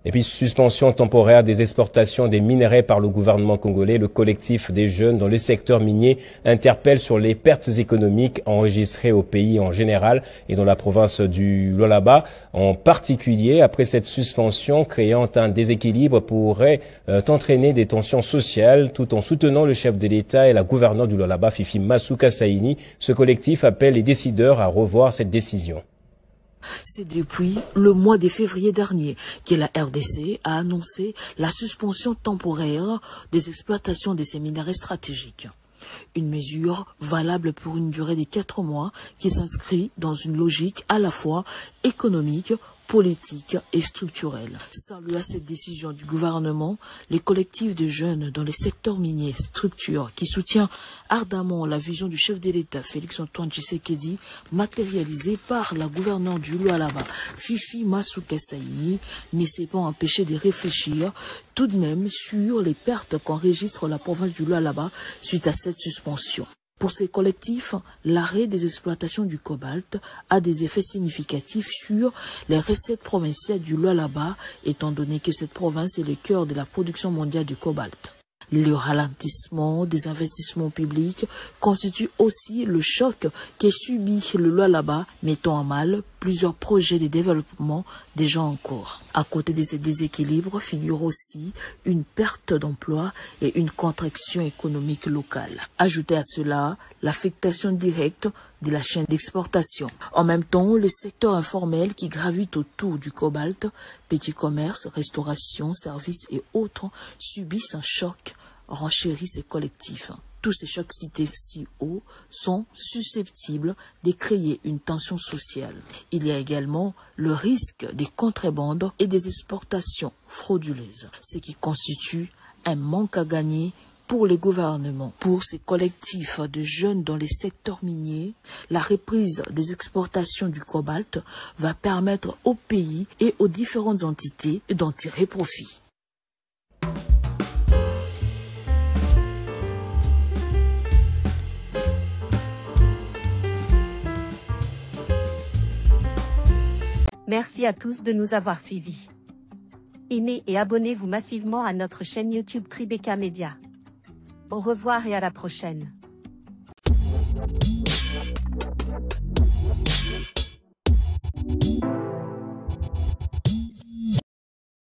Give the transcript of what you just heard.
Et puis, suspension temporaire des exportations des minerais par le gouvernement congolais. Le collectif des jeunes dans le secteur minier interpelle sur les pertes économiques enregistrées au pays en général et dans la province du Lualaba en particulier. Après cette suspension créant un déséquilibre pourrait entraîner des tensions sociales tout en soutenant le chef de l'État et la gouverneure du Lualaba, Fifi Masuka Saini. Ce collectif appelle les décideurs à revoir cette décision. C'est depuis le mois de février dernier que la RDC a annoncé la suspension temporaire des exploitations de ces minerais stratégiques. Une mesure valable pour une durée de 4 mois qui s'inscrit dans une logique à la fois économique, politique et structurelle. Salut à cette décision du gouvernement, les collectifs de jeunes dans les secteurs miniers, structure qui soutient ardemment la vision du chef de l'État, Félix-Antoine Tshisekedi, matérialisée par la gouverneure du Lualaba, Fifi Masuka Saini, ne s'est pas empêché de réfléchir tout de même sur les pertes qu'enregistre la province du Lualaba suite à cette suspension. Pour ces collectifs, l'arrêt des exploitations du cobalt a des effets significatifs sur les recettes provinciales du Lualaba, étant donné que cette province est le cœur de la production mondiale du cobalt. Le ralentissement des investissements publics constitue aussi le choc qu'est subi le Lualaba, mettant à mal plusieurs projets de développement déjà en cours. À côté de ces déséquilibres figure aussi une perte d'emploi et une contraction économique locale. Ajoutez à cela l'affectation directe de la chaîne d'exportation. En même temps, le secteur informel qui gravite autour du cobalt, petit commerce, restauration, services et autres, subissent un choc, renchérit ces collectifs. Tous ces chocs cités si haut sont susceptibles de créer une tension sociale. Il y a également le risque des contrebandes et des exportations frauduleuses, ce qui constitue un manque à gagner pour les gouvernements. Pour ces collectifs de jeunes dans les secteurs miniers, la reprise des exportations du cobalt va permettre au pays et aux différentes entités d'en tirer profit. Merci à tous de nous avoir suivis. Aimez et abonnez-vous massivement à notre chaîne YouTube Tribeca Media. Au revoir et à la prochaine.